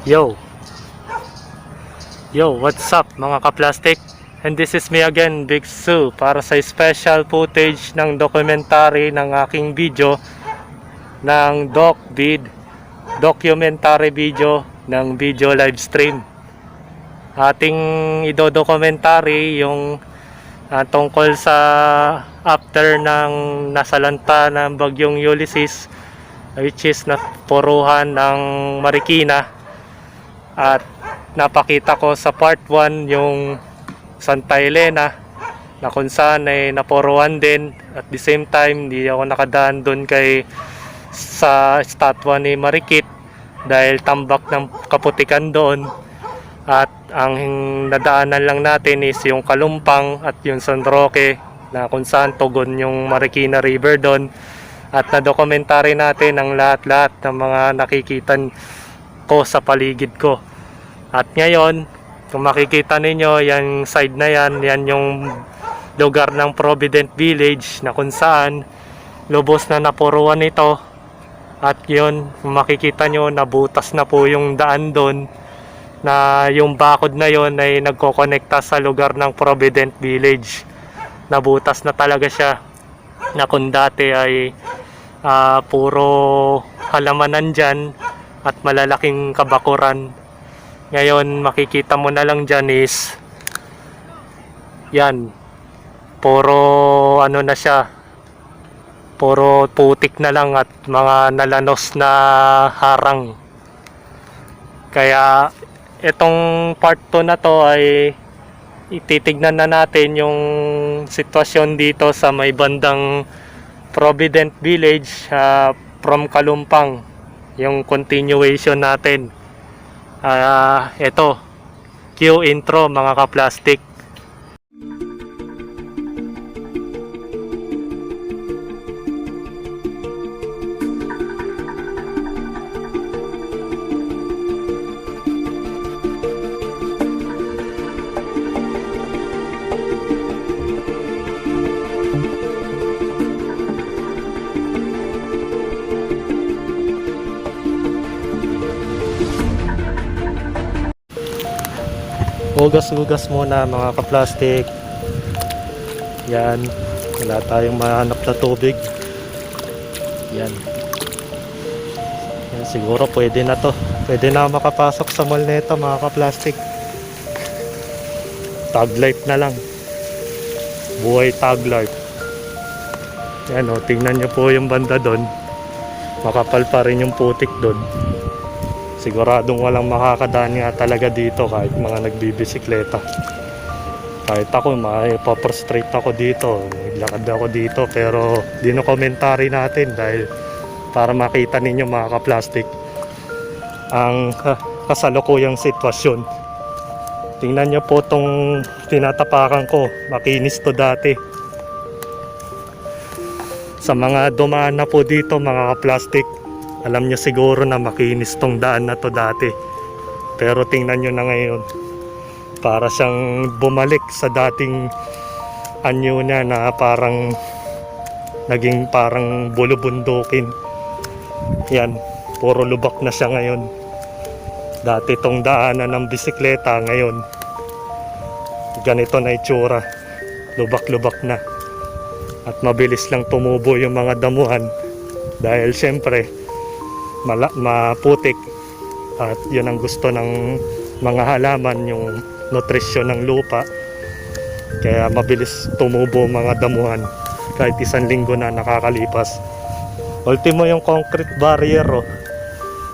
Yo, what's up mga ka-plastic? And this is me again, Big Sue, para sa special footage ng documentary ng aking video ng documentary video ng video live stream. Ating idodokumentary yung tungkol sa after ng nasalanta ng bagyong Ulysses, which is napuruhan ng Marikina. At napakita ko sa part 1 yung Santa Elena na kung saan ay napuruan din. At the same time, hindi ako nakadaan doon sa statwa ni Marikit dahil tambak ng kaputikan doon. At ang nadaanan lang natin is yung Kalumpang at yung San Roque na kung saan tugon yung Marikina River doon. At na-documentary natin ang lahat-lahat ng mga nakikita ko sa paligid ko. At ngayon, kung makikita ninyo, yung side na yan yung lugar ng Provident Village na kung saan lubos na napuruan ito. At yun, kung makikita nyo, nabutas na po yung daan doon, na yung bakod na yon ay nagkokonekta sa lugar ng Provident Village. Nabutas na talaga siya, na kung dati ay puro halamanan dyan at malalaking kabakuran. Ngayon makikita mo na lang dyan is yan, puro ano na siya, puro putik na lang at mga nalanos na harang. Kaya itong part 2 na to ay ititignan na natin yung sitwasyon dito sa may bandang Provident Village from Kalumpang, yung continuation natin. Ito, cue intro mga ka-plastic. Hugas-hugas muna mga ka-plastic. Yan, wala tayong mahanap na tubig. Yan, siguro pwede na to. Pwede na makapasok sa mall nito mga ka-plastic. Tag life na lang, buhay tag life. Yan o, tingnan nyo po yung banda doon, makapal pa rin yung putik doon. Siguradong walang makakadaan nga talaga dito kahit mga nagbibisikleta. Kahit ako, mapaprostrate ako dito, naglakad ako dito, pero dino-commentary natin dahil para makita ninyo mga ka-plastic ang kasalukuyang sitwasyon. Tingnan nyo po tong tinatapakan ko, makinis to dati. Sa mga dumaan na po dito mga ka-plastic, alam nyo siguro na makinis tong daan na to dati. Pero tingnan nyo na ngayon, para siyang bumalik sa dating anyo niya na parang naging parang bulubundukin. Yan, puro lubak na siya ngayon. Dati tong daanan ng bisikleta, ngayon ganito na itsura, lubak-lubak na. At mabilis lang tumubo yung mga damuhan dahil syempre maputik, at yun ang gusto ng mga halaman, yung nutrisyon ng lupa. Kaya mabilis tumubo mga damuhan kahit 1 linggo na nakakalipas. Ultimo yung concrete barrier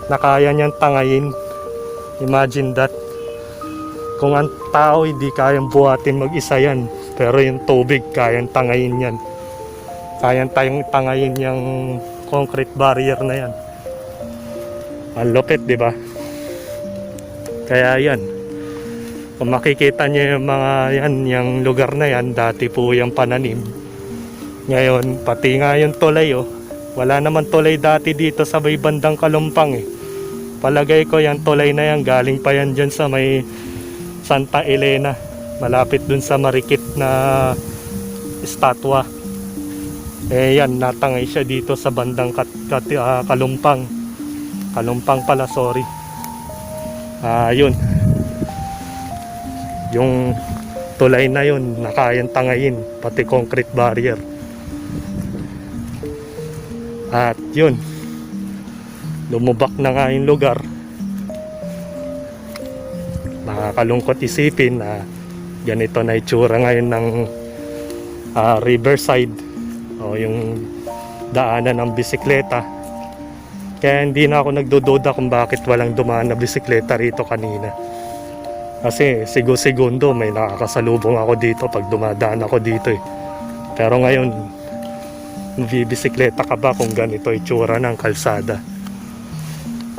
na kaya niyang tangayin. Imagine that, kung ang tao hindi kayang buhatin mag-isa yan, pero yung tubig kayang tangayin yan. Kayang tayong tangayin yung concrete barrier na yan. Ang lupit, di ba? Kaya yan, kung makikita nyo yung mga yan, yung lugar na yan, dati po yung pananim. Ngayon, pati nga yung tulay wala naman tulay dati dito sa may bandang Kalumpang Palagay ko yan tulay na yan, galing pa yan dyan sa may Santa Elena, malapit dun sa Marikit na estatwa. Yan, natangay siya dito sa bandang Kalumpang. Kalumpang pala, sorry. Yun. Yung tulay na yun, nakayang tangayin, pati concrete barrier. At yun, lumubak na nga yung lugar. Nakakalungkot isipin na ganito na itsura ngayon ng riverside o yung daanan ng bisikleta. Kaya hindi na ako nagdududa kung bakit walang dumaan na bisikleta rito kanina. Kasi segundo may nakakasalubong ako dito pag dumadaan ako dito eh. Pero ngayon, bibisikleta ka ba kung ganito itsura ng kalsada?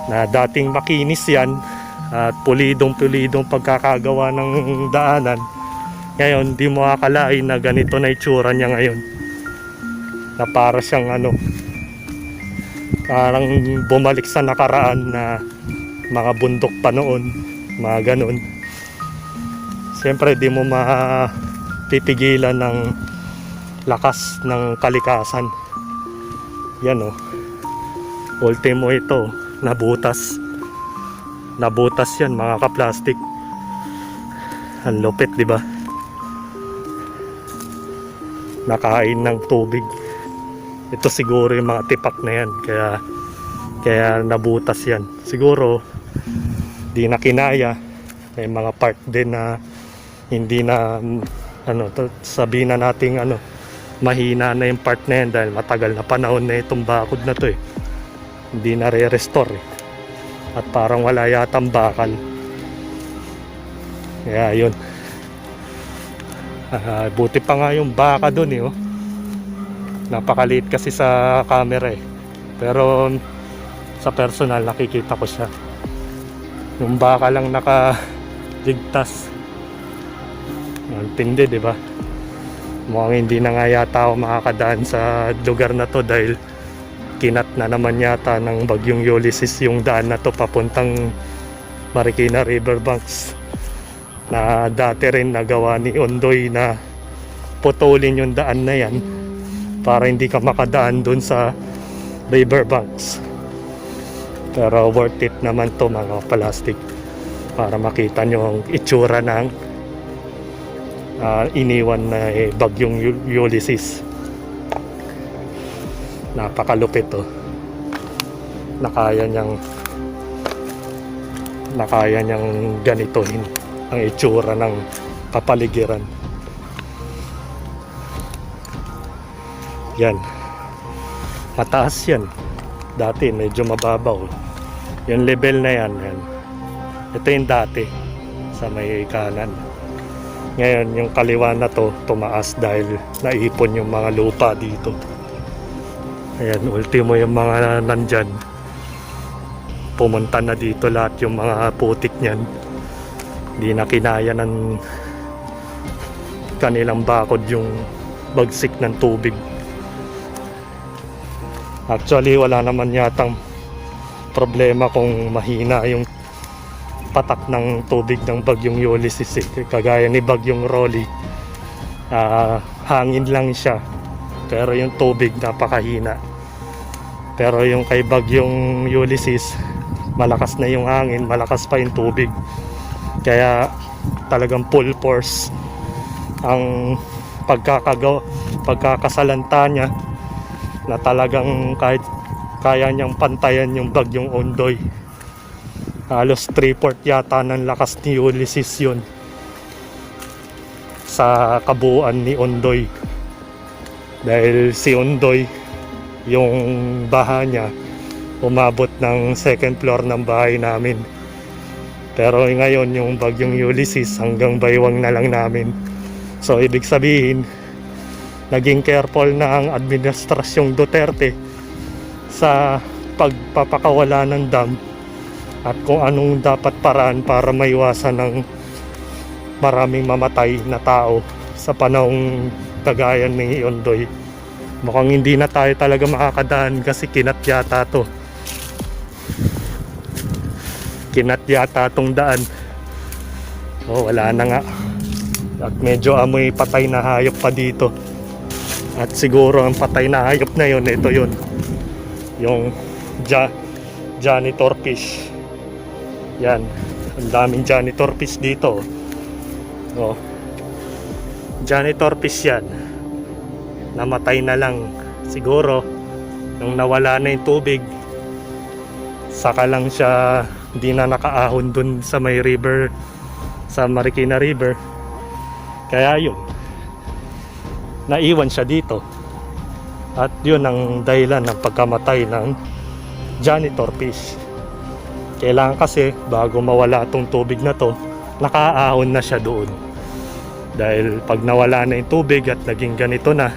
Na dating makinis yan at pulidong pagkakagawa ng daanan. Ngayon, di mo akalain na ganito na itsura niya ngayon. Na para siyang parang bumalik sa nakaraan na mga bundok pa noon, mga ganun. Siyempre di mo mapipigilan ng lakas ng kalikasan. Yan ultimo ito, nabutas yan mga kaplastik. Ang lupit, di ba? Nakain ng tubig. Ito siguro yung mga tipak na yan, kaya nabutas yan. Siguro di na kinaya. May mga part din na hindi na sabihin na nating mahina na yung part na yan dahil matagal na panahon na itong bakod na to eh. Hindi na re-restore eh. At parang wala yatang bakal. Kaya yun. Buti pa nga yung baka dun eh. Napakaliit kasi sa camera eh. Pero sa personal nakikita ko siya. Yung baka lang nakaligtas. Ang tindi, di ba? Mukhang hindi na nga yata ako makakadaan sa lugar na to dahil kinat na naman yata ng bagyong Ulysses yung daan na to papuntang Marikina Riverbanks, na dati rin nagawa ni Ondoy na putulin yung daan na yan para hindi ka makadaan dun sa riverbanks. Pero worth it naman to mga plastic para makita nyo ang itsura ng iniwan na bagyong Ulysses. Napakalupit nakaya niyang ganitohin ang itsura ng kapaligiran. Yan, mataas yan, dati medyo mababaw yung level na yan. Ito yung dati sa may kanan. Ngayon yung kaliwa na to tumaas dahil naipon yung mga lupa dito. Ayan, ultimo yung mga nandyan, pumunta na dito lahat yung mga putik nyan. Hindi na kinaya ng kanilang bakod yung bagsik ng tubig. Actually wala naman yatang problema kung mahina yung patak ng tubig ng bagyong Ulysses kagaya ni bagyong Rolly. Hangin lang siya pero yung tubig napakahina. Pero yung kay bagyong Ulysses malakas na yung hangin, malakas pa yung tubig, kaya talagang full force ang pagkakasalanta niya na talagang kahit kaya niyang pantayan yung bagyong Ondoy. Halos 3/4 yata ng lakas ni Ulysses yun sa kabuuan ni Ondoy. Dahil si Ondoy, yung baha niya umabot ng second floor ng bahay namin. Pero ngayon yung bagyong Ulysses hanggang baywang na lang namin. So ibig sabihin, naging careful na ang administrasyong Duterte sa pagpapakawala ng dam at kung anong dapat paraan para maiwasan ng maraming mamatay na tao sa panahong kagaya ni Ondoy. Mukhang hindi na tayo talaga makakadaan kasi kinat yata to. Kinat yata tong daan. Wala na nga. At medyo amoy patay na hayop pa dito. At siguro ang patay na hayop na yon, ito yun. Yung janitor fish. Yan. Ang daming janitor piece dito. Oh. Janitor piece yan. Namatay na lang siguro nung nawala na yung tubig. Saka lang siya hindi na nakaahon dun sa may river, sa Marikina River. Kaya yun, naiwan siya dito. At yun ang dahilan ng pagkamatay ng janitor fish. Kailangan kasi bago mawala itong tubig na to, nakaahon na siya doon. Dahil pag nawala na yung tubig at naging ganito na,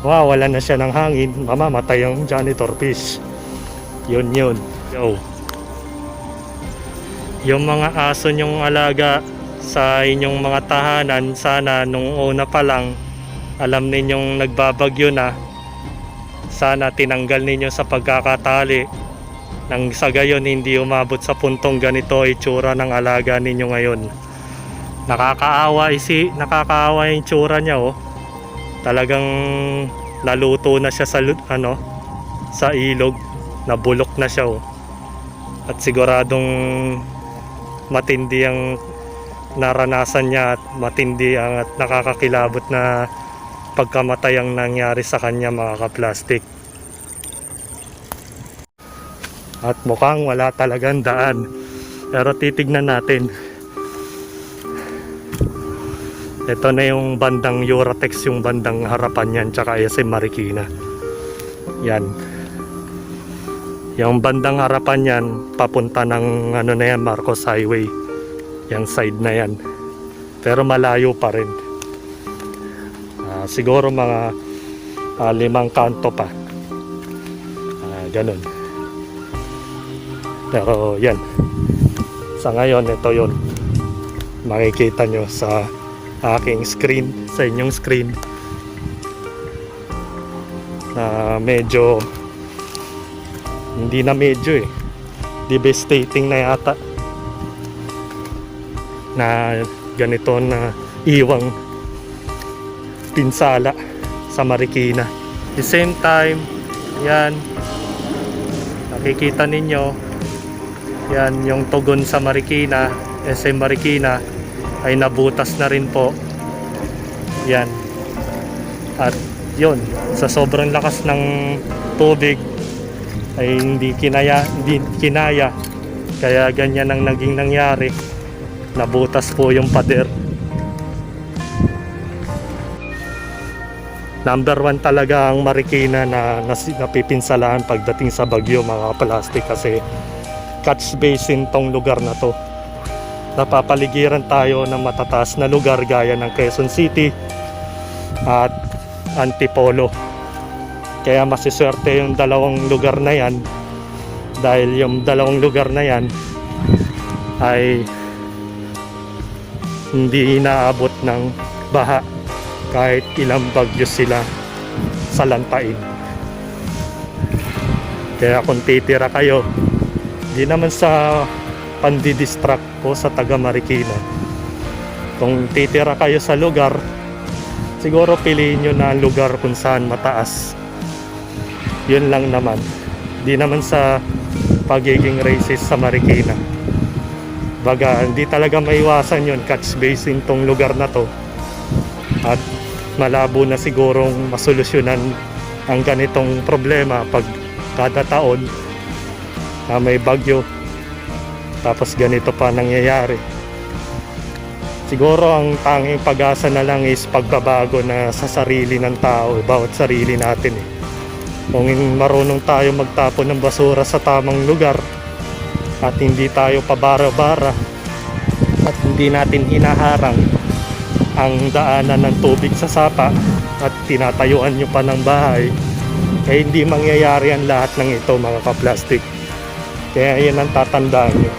wala na siya ng hangin, mamamatay ang janitor fish. Yun. Yo. Yung mga aso nyong alaga sa inyong mga tahanan, sana nung una pa lang alam ninyong nagbabagyo na, sana tinanggal ninyo sa pagkakatali nang sa gayon hindi umabot sa puntong ganito itsura ng alaga ninyo ngayon. Nakakaawa yung itsura niya, oh. Talagang naluto na siya sa ilog, nabulok na siya, oh. At siguradong matindi ang naranasan niya at matindi at nakakakilabot na pagkamatay ang nangyari sa kanya, mga kaplastik. At mukhang wala talagang daan, pero titignan natin. Ito na yung bandang Euratex, yung bandang harapan yan, tsaka SM Marikina. Yan. Yung bandang harapan yan, papunta ng Marcos Highway. Yung side na yan. Pero malayo pa rin. Siguro mga 5 kanto pa. Ganun. Pero yan. Sa ngayon, ito yun. Makikita nyo sa aking screen, sa inyong screen, na medyo devastating na yata na ganito na iwang pinsala sa Marikina. At the same time, yan, nakikita ninyo, yan yung tugon sa Marikina, SM Marikina ay nabutas na rin po. Yan. At yun, sa sobrang lakas ng tubig ay hindi kinaya. Kaya ganyan ang naging nangyari. Nabutas po yung pader. Number 1 talaga ang Marikina na napipinsalaan pagdating sa bagyo, mga plastic, kasi catch basin tong lugar na to. Napapaligiran tayo ng matataas na lugar gaya ng Quezon City at Antipolo. Kaya masiswerte yung dalawang lugar na yan, dahil yung dalawang lugar na yan ay hindi inaabot ng baha kahit ilang bagyo sila salantain. Kaya kung titira kayo, di naman sa pandidistract ko sa taga Marikina, kung titira kayo sa lugar, siguro piliin nyo na lugar kung saan mataas. Yun lang naman. Di naman sa pagiging racist sa Marikina. Baga, hindi talaga maiwasan yun, catch basin tong lugar na to. At malabo na sigurong masolusyonan ang ganitong problema pag kada taon na may bagyo, tapos ganito pa nangyayari. Siguro ang tanging pag-asa na lang is pagbabago na sa sarili ng tao, bawat sarili natin. Kung marunong tayo magtapon ng basura sa tamang lugar at hindi tayo pabara-bara at hindi natin hinaharang ang daanan ng tubig sa sapa at tinatayuan nyo pa ng bahay, eh hindi mangyayari ang lahat ng ito, mga kaplastik. Kaya yan ang tatandaan nyo.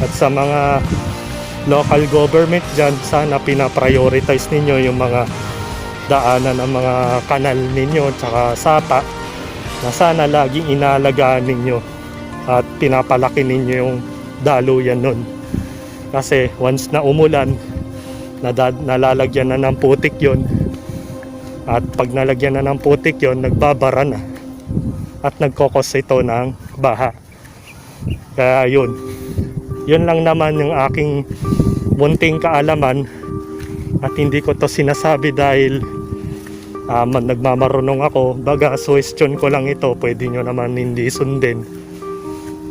At sa mga local government dyan, sana pinaprioritize ninyo yung mga daanan ng mga kanal ninyo tsaka sapa, na sana laging inaalagaan ninyo at pinapalaki ninyo yung daluyan nun. Kasi once na umulan, nalalagyan na ng putik yon, at pag nalagyan na ng putik yon, nagbabara na at nagkokos ito ng baha. Kaya yun, Yun lang naman yung aking munting kaalaman, at hindi ko to sinasabi dahil nagmamarunong ako. Baga, suggestion ko lang ito, pwede nyo naman hindi sundin.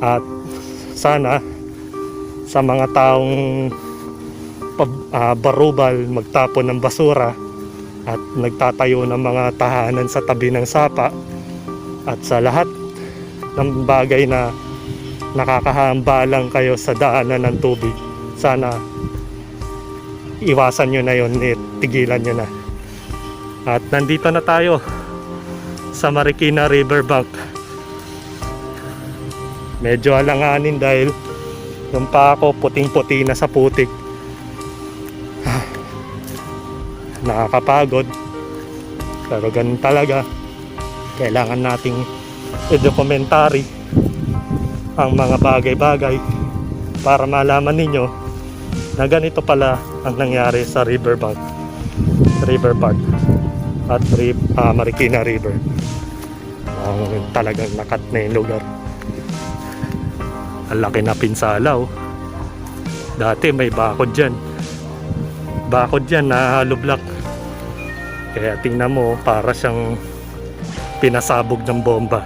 At sana sa mga taong barubal, magtapon ng basura at nagtatayo ng mga tahanan sa tabi ng sapa, at sa lahat ng bagay na nakakahambalang kayo sa daanan ng tubig, sana iwasan nyo na yun, tigilan nyo na. At nandito na tayo sa Marikina Riverbank. Medyo alanganin dahil yung pa ako puting-puti na sa putik. Nakakapagod, pero ganun talaga. Kailangan nating i-documentary ang mga bagay-bagay para malaman ninyo na ganito pala ang nangyari sa River Park at Marikina River. Talagang nakat na yung lugar. Ang laki na pinsala, oh. Dati may bakod dyan na lublak, kaya tingnan mo, para siyang pinasabog ng bomba,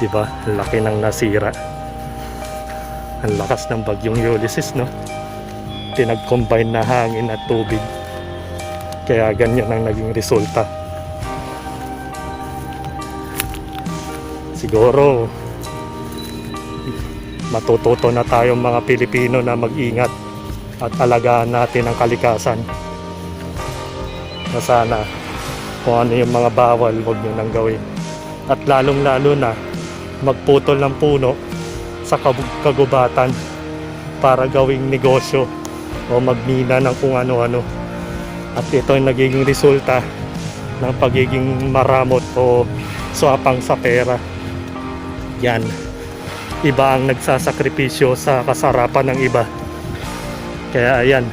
diba? Ang laki ng nasira. Ang lakas ng bagyong Ulysses, no? Pinag-combine na hangin at tubig, kaya ganyan ang naging resulta. Siguro matututo na tayong mga Pilipino na mag-ingat at alagaan natin ang kalikasan. Na sana kung ano yung mga bawal, huwag nyo nang gawin. At lalong lalo na magputol ng puno sa kagubatan para gawing negosyo o magmina ng kung ano-ano. At ito yung nagiging resulta ng pagiging maramot o swapang sa pera. Yan, iba ang nagsasakripisyo sa kasarapan ng iba. Kaya ayan,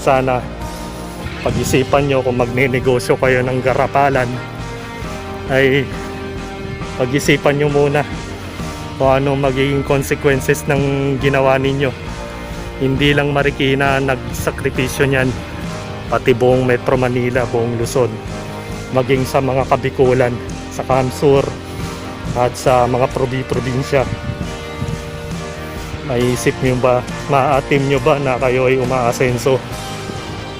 sana pag-isipan nyo kung magne-negosyo kayo ng garapalan, ay pag-isipan nyo muna kung ano magiging consequences ng ginawa ninyo. Hindi lang Marikina nagsakripisyo niyan, pati buong Metro Manila, buong Luzon, maging sa mga kabikulan, sa Kamsur at sa mga probinsya. Maisip nyo ba, maatim nyo ba na kayo ay umaasenso,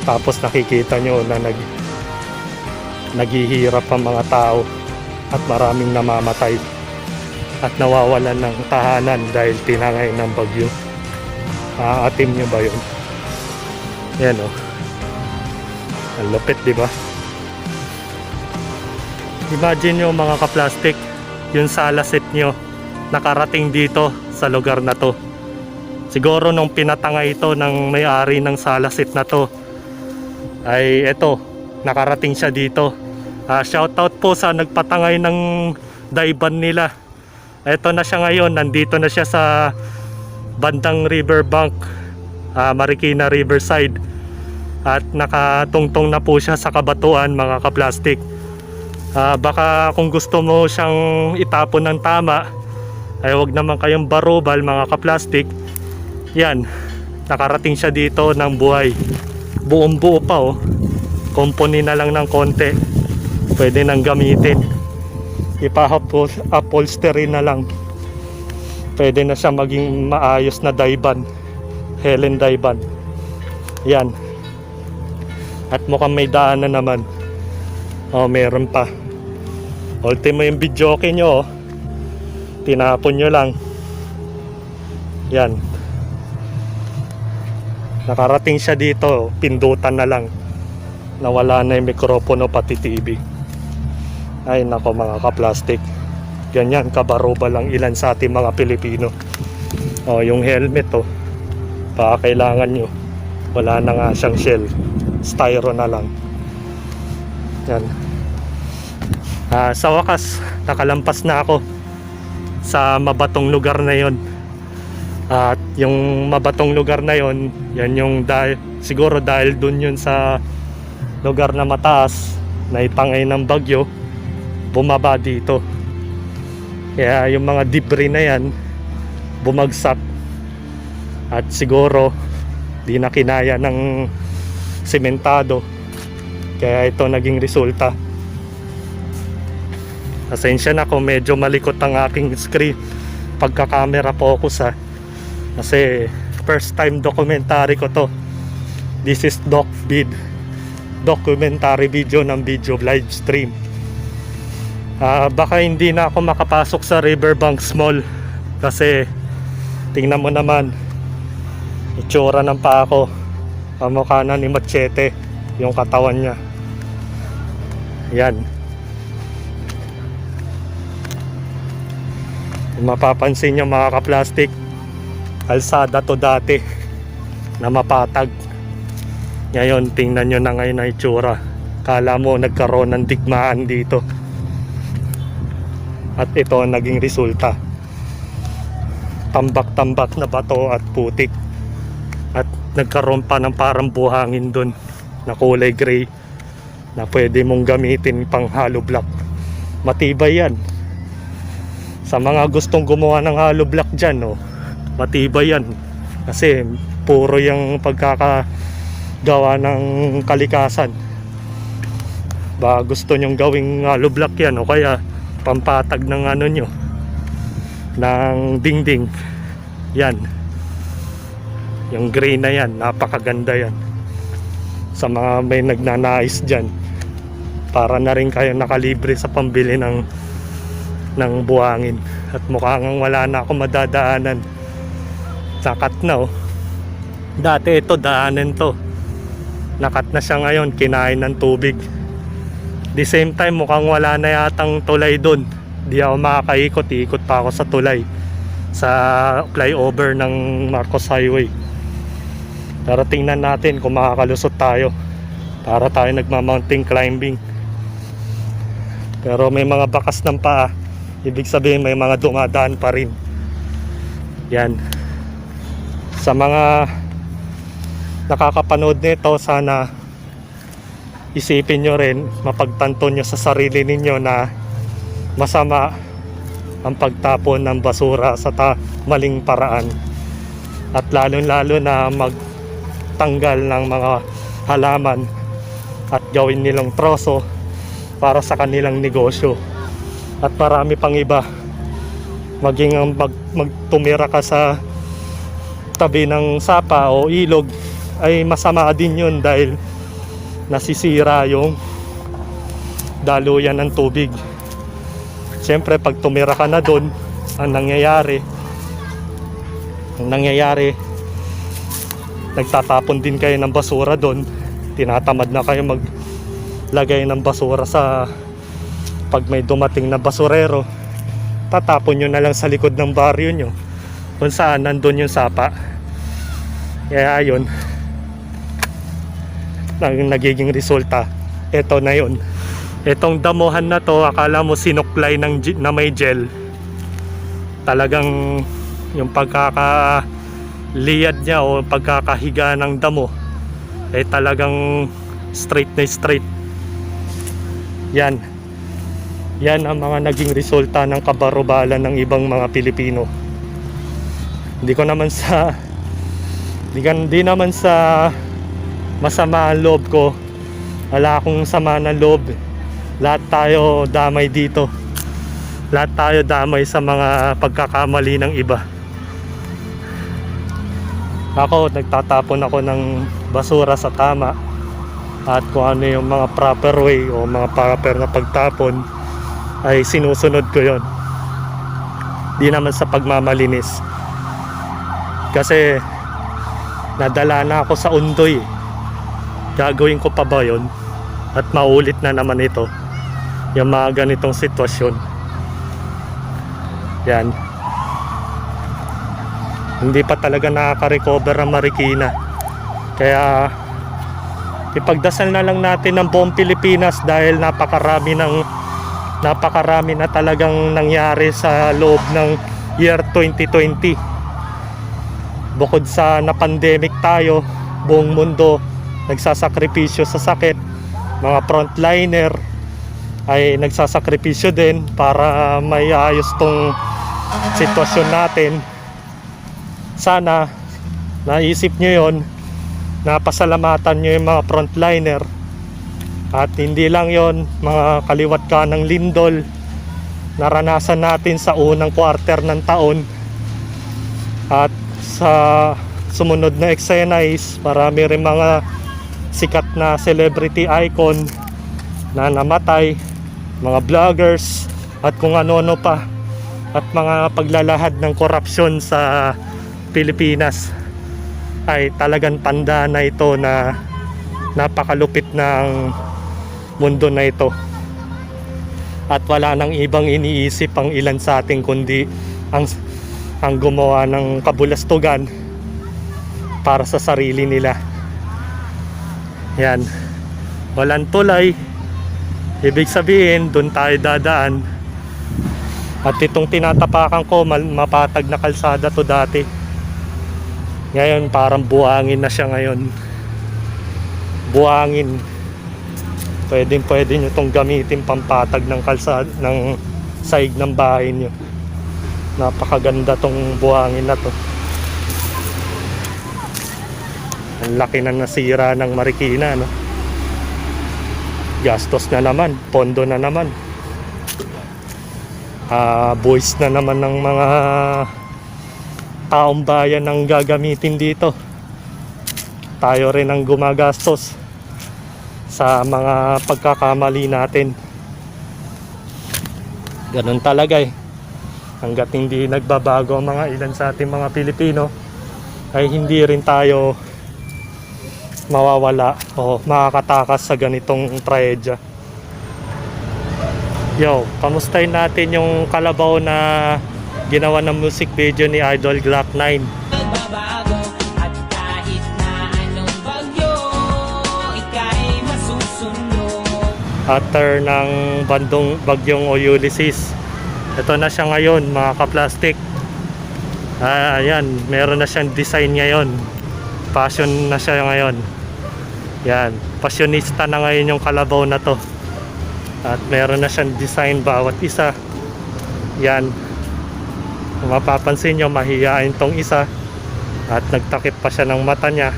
tapos nakikita nyo na naghihirap ang mga tao at maraming namamatay at nawawalan ng tahanan dahil tinangay ng bagyo? Maatim nyo ba yun? Yan, oh. Ang lupit, diba? Imagine nyo, mga kaplastik, yung salasit nyo nakarating dito sa lugar na to. Siguro nung pinatangay ito ng may-ari ng salasit na to, ay eto, nakarating siya dito. Shoutout po sa nagpatangay ng daiban nila. Eto na siya ngayon, nandito na siya sa bandang riverbank, Marikina Riverside, at nakatungtong na po siya sa kabatuan, mga kaplastik. Baka kung gusto mo siyang itapon ng tama, ay huwag naman kayong barubal, mga kaplastik. Yan, nakarating siya dito ng buhay. Buong buo pa, oh. Kumpuni na lang ng konti, pwede nang gamitin. Ipa-upholstery na lang, pwede na siya maging maayos na daiban, Helen daiban. Yan. At mukhang may daan na naman. Oh, meron pa. Ultimo yung videoke nyo, oh. Tinapon nyo lang. Yan. Nakarating siya dito, pindutan na lang. Nawala na yung mikropono pati TV. Ay nako, mga kaplastik. Ganyan kabaroba lang ilan sa ating mga Pilipino. Oh, yung helmet, oh. Baka kailangan nyo. Wala na nga siyang shell. Styro na lang. Yan. Sa wakas, nakalampas na ako sa mabatong lugar na yon. At yung mabatong lugar na yon, yan yung siguro dahil dun yun sa lugar na mataas, na itangay ng bagyo, bumaba dito. Kaya yung mga debris na yan, bumagsak at siguro di na kinaya ng sementado, kaya ito naging resulta. Pasensya na kung medyo malikot ang aking screen pagka-camera focus kasi first time documentary ko to. This is documentary video ng video live stream. Baka hindi na ako makapasok sa Riverbanks Mall kasi tingnan mo naman itsura ng paa ko, kamukha na ni Machete yung katawan niya. Yan, kung mapapansin nyo mga ka-plastic, kalsada to dati na mapatag. Ngayon tingnan nyo na ngayon na itsura, kala mo nagkaroon ng digmaan dito, at ito ang naging resulta. Tambak-tambak na bato at putik, at nagkaroon pa ng parang buhangin dun na kulay gray na pwede mong gamitin pang hollow block. Matibay yan. Sa mga gustong gumawa ng hollow block dyan, matibay yan kasi puro yung pagkakagawa ng kalikasan. Ba gusto nyong gawing hollow block yan o kaya pampatag ng ano nyo, ng dingding, yan, yung gray na yan, napakaganda yan. Sa mga may nagnanais dyan, para na rin kayo nakalibre sa pambili ng buhangin. At mukhang wala na ako madadaanan, nakat na dati ito daanan to, nakat na siya ngayon, kinain ng tubig. The same time mukhang wala na yatang tulay dun, di ako makakaikot-ikot pa ako sa tulay sa flyover ng Marcos Highway. Pero tingnan natin kung makakalusot tayo, para tayo nagma-mountain climbing. Pero may mga bakas ng paa, ibig sabihin may mga dumadaan pa rin. Yan, sa mga nakakapanood nito, sana isipin nyo rin, mapagtanto nyo sa sarili ninyo na masama ang pagtapon ng basura sa maling paraan, at lalo na magtanggal ng mga halaman at gawin nilang troso para sa kanilang negosyo. At marami pang iba, maging magtumira ka sa tabi ng sapa o ilog ay masama din yun, dahil nasisira yung daluyan ng tubig. Siyempre pag tumira ka na doon, ang nangyayari nagtatapon din kayo ng basura doon. Tinatamad na kayo maglagay ng basura sa, pag may dumating na basurero, tatapon nyo na lang sa likod ng baryo nyo kung saan nandun yung sapa. Kaya yun, nagiging resulta, eto na yun. Etong damuhan na to, akala mo sinuklay na may gel. Talagang yung pagkakaliad niya o pagkakahiga ng damo ay talagang straight na straight. Yan ang mga naging resulta ng kabarubalan ng ibang mga Pilipino. Hindi naman sa masama ang loob ko, wala akong sama ng loob. Lahat tayo damay dito, lahat tayo damay sa mga pagkakamali ng iba. Ako, nagtatapon ako ng basura sa tama, at kung ano yung mga proper way o mga proper na pagtapon ay sinusunod ko yon. Di naman sa pagmamalinis, kasi nadala na ako sa undoy. Gagawin ko pa ba yun? At maulit na naman ito, yung mga ganitong sitwasyon. Yan, hindi pa talaga nakaka-recover ang Marikina. Kaya ipagdasal na lang natin ng buong Pilipinas, dahil napakarami na talagang nangyari sa loob ng year 2020. Bukod sa na-pandemic tayo, buong mundo nagsasakripisyo sa sakit. Mga frontliner ay nagsasakripisyo din para may ayos tong sitwasyon natin. Sana naisip nyo yon, napasalamatan nyo yung mga frontliner. At hindi lang yon, mga kaliwat ka ng lindol, naranasan natin sa unang quarter ng taon. At sa sumunod na eksena is marami rin mga sikat na celebrity icon na namatay, mga vloggers at kung ano-ano pa, at mga paglalahad ng korupsyon sa Pilipinas. Ay talagang tanda na ito na napakalupit ng mundo na ito, at wala nang ibang iniisip ang ilan sa atin kundi ang gumawa ng kabulastugan para sa sarili nila. Yan, walang tulay, ibig sabihin doon tayo dadaan. At itong tinatapakan ko, mapatag na kalsada to dati, ngayon parang buhangin na siya ngayon. Buhangin, pwede nyo itong gamitin pampatag ng kalsada, ng sahig ng bahay nyo. Napakaganda tong buhangin na to. Ang laki na nasira ng Marikina, no? Gastos na naman, pondo na naman, buwis na naman ng mga taong bayan ang gagamitin dito. Tayo rin ang gumagastos sa mga pagkakamali natin. Ganun talaga eh. Hanggat hindi nagbabago ang mga ilan sa ating mga Pilipino, ay hindi rin tayo mawawala o makakatakas sa ganitong trahedya. Yo, kamustahin natin yung kalabaw na ginawa ng music video ni Idol Glock 9. Nagbabago at kahit na anong bagyo, ika'y masusunod. After ng bagyong Ulysses, ito na siya ngayon mga kaplastik. Ayan, meron na siyang design ngayon. Passion na siya ngayon. Yan, passionista na ngayon yung kalabaw na to. At meron na siyang design bawat isa. Yan, kung mapapansin nyo, mahihain tong isa. At nagtakip pa siya ng mata niya.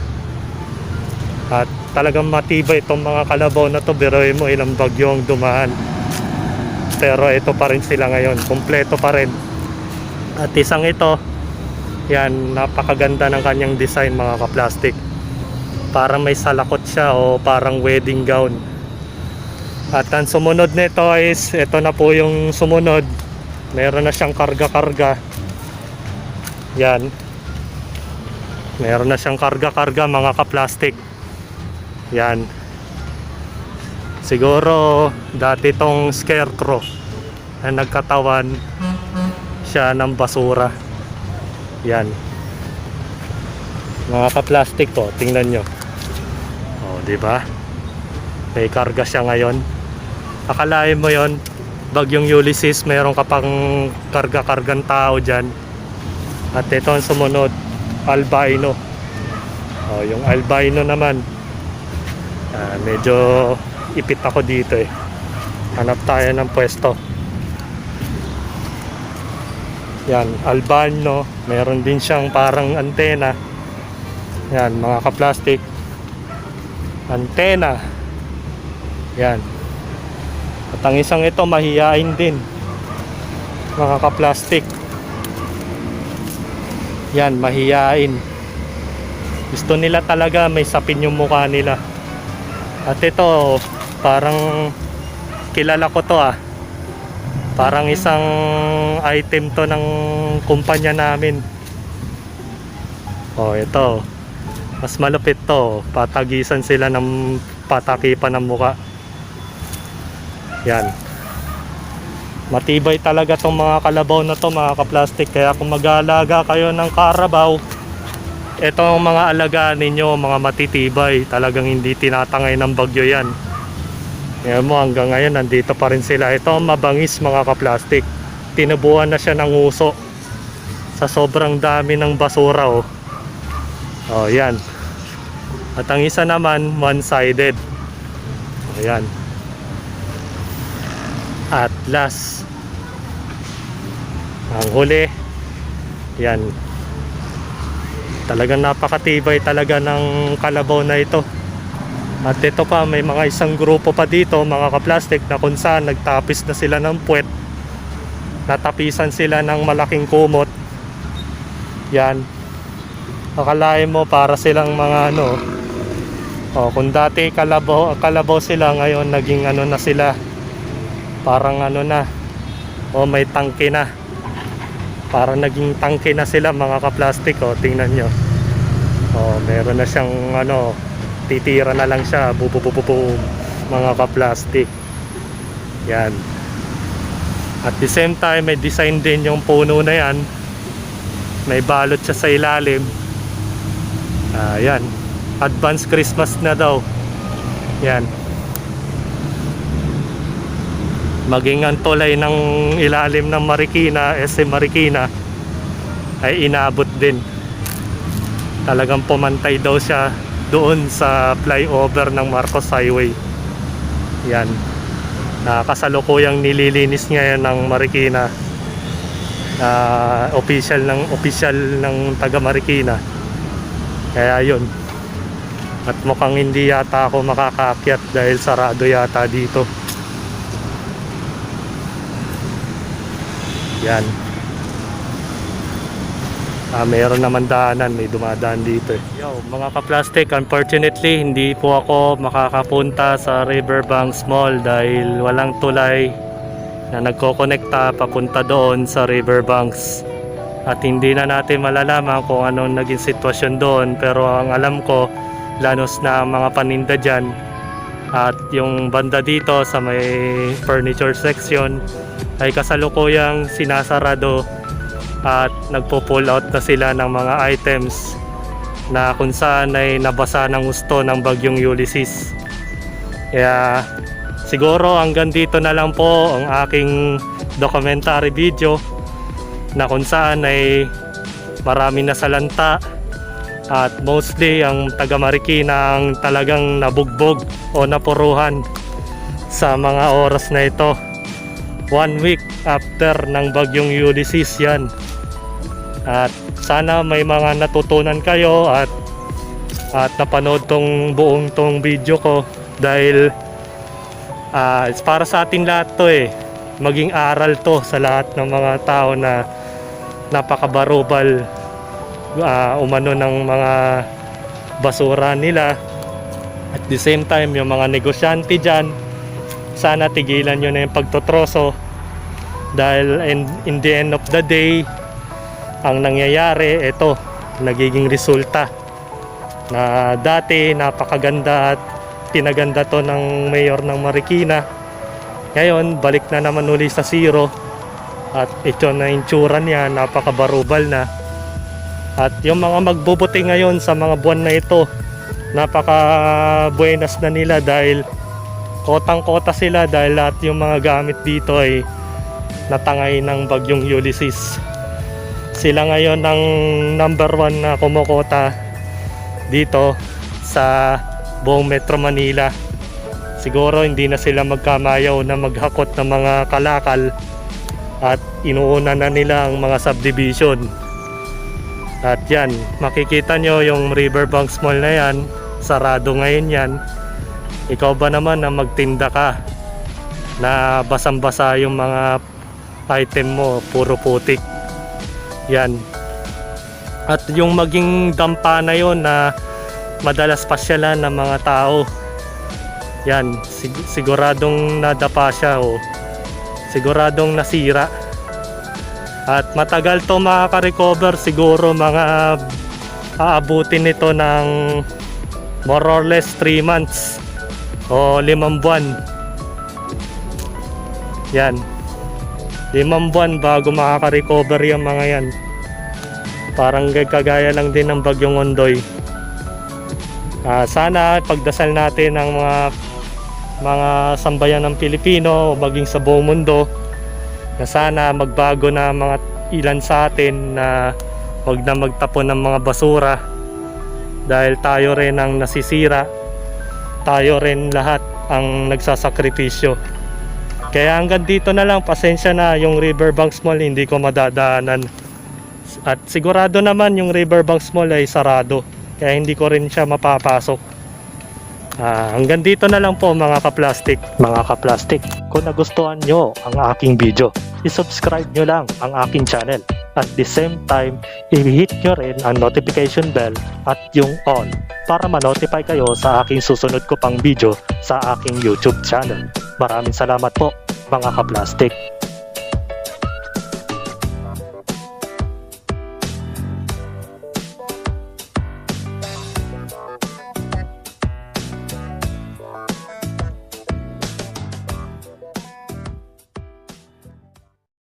At talagang matibay itong mga kalabaw na to. Biruin mo ilang bagyo ang dumaan, pero ito pa rin sila ngayon, kompleto pa rin. At isang ito, yan, napakaganda ng kanyang design mga kaplastik. Parang may salakot siya o parang wedding gown. At ang sumunod nito is, ito na po yung sumunod. Meron na siyang karga-karga. Yan, meron na siyang karga-karga mga kaplastik. Yan, siguro dati tong scarecrow na nagkatawan siya ng basura. Yan mga kaplastik to, tingnan nyo. O, diba? May karga siya ngayon. Akalain mo yon, bagyong Ulysses, meron ka pang karga-kargang tao dyan. At ito ang sumunod, albino. O, yung albino naman, medyo ipit ako dito eh. Hanap tayo ng pwesto. Yan, albino, meron din siyang parang antena. Yan mga kaplastik, antena. Yan. At ang isang ito mahihain din mga kaplastik. Yan, mahihain. Gusto nila talaga may sapin yung mukha nila. At ito, parang kilala ko to ah. Parang isang item to ng kumpanya namin. Oh, ito. Mas malupit to. Patagisan sila ng patakipan ng mukha. Yan. Matibay talaga tong mga kalabaw na to mga kaplastik. Kaya kung mag-aalaga kayo ng karabaw, etong mga alagaan ninyo, mga matitibay, talagang hindi tinatangay ng bagyo yan. Ngayon mo, hanggang ngayon nandito pa rin sila. Ito ang mabangis mga kaplastik. Tinubuan na siya ng uso sa sobrang dami ng basura oh. Oh, yan. At ang isa naman, one-sided. Ayan. At last, ang huli, yan, Talagang napakatibay talaga ng kalabaw na ito. At ito pa, may mga isang grupo pa dito, mga kaplastic, na kung saan nagtapis na sila ng puwet. Natapisan sila ng malaking kumot. Yan. Akalain mo para silang mga ano. Kung dati kalabaw sila, ngayon naging ano na sila. Parang ano na. May tangke na. Para naging tangke na sila, mga kaplastic. Tingnan nyo. Meron na siyang ano, titira na lang siya, bububububu, mga kaplastik. Yan. At the same time, may design din yung puno na yan. May balot siya sa ilalim. Yan. Advance Christmas na daw. Yan. Maging ang tulay ng ilalim ng Marikina, SM Marikina, ay inabot din. Talagang pumantay daw siya doon sa flyover ng Marcos Highway. Yan. Kasalukuyang nililinis ngayon ng Marikina. Official ng taga Marikina. Kaya yun. At mukhang hindi yata ako makakaakyat dahil sarado yata dito. Yan. Mayroon naman daanan, may dumadaan dito. Mga kaplastic, unfortunately hindi po ako makakapunta sa Riverbanks Mall dahil walang tulay na nagkokonekta papunta doon sa Riverbanks. At hindi na natin malalaman kung anong naging sitwasyon doon, pero ang alam ko, lanos na mga paninda dyan. At yung banda dito sa may furniture section ay kasalukuyang sinasarado at nagpo-pull out na sila ng mga items na kung saan ay nabasa ng gusto ng bagyong Ulysses. Kaya siguro hanggang dito na lang po ang aking documentary video na kung saan ay marami na salanta at mostly ang taga Marikina ang talagang nabugbog o napuruhan sa mga oras na ito. 1 week after ng bagyong Ulysses yan. At sana may mga natutunan kayo at napanood tong buong tong video ko dahil it's para sa atin lahat to maging aral to sa lahat ng mga tao na napakabarubal umano ng mga basura nila. At the same time, yung mga negosyante dyan, sana tigilan nyo na yung pagtotroso dahil in the end of the day, ang nangyayari, ito, nagiging resulta na dati napakaganda at pinaganda to ng mayor ng Marikina. Ngayon, balik na naman uli sa zero at ito na yung tsura niya, napakabarubal na. At yung mga magbubuti ngayon sa mga buwan na ito, napaka buenas na nila dahil kotang-kota sila dahil lahat yung mga gamit dito ay natangay ng bagyong Ulysses. Sila ngayon ang number 1 na kumukota dito sa buong Metro Manila. Siguro hindi na sila magkamayaw na maghakot ng mga kalakal at inuuna na nila ang mga subdivision. At yan, makikita nyo yung Riverbanks Mall na yan, sarado ngayon yan. Ikaw ba naman na magtinda ka na basang-basa yung mga item mo, puro putik. Yan. At yung maging dampa na yon na madalas pasyalan ng mga tao, yan, siguradong nadapa siya o siguradong nasira. At matagal to makaka-recover, siguro mga aabutin nito ng more or less 3 months o 5 buwan. Yan, 5 buwan bago makaka-recover yung mga yan. Parang kagaya lang din ng bagyong Ondoy. Sana pagdasal natin ang mga sambayan ng Pilipino o maging sa buong mundo na sana magbago na mga ilan sa atin na wag na magtapon ng mga basura dahil tayo rin ang nasisira, tayo rin lahat ang nagsasakripisyo. Kaya hanggang dito na lang, pasensya na, yung Riverbanks Mall hindi ko madadaanan At sigurado naman yung Riverbanks Mall ay sarado. Kaya hindi ko rin siya mapapasok. Hanggang dito na lang po mga kaplastik. Mga kaplastik, kung nagustuhan nyo ang aking video, isubscribe nyo lang ang aking channel. At the same time, i-hit nyo rin ang notification bell at yung all para ma-notify kayo sa aking susunod ko pang video sa aking YouTube channel. Maraming salamat po mga kaplastik.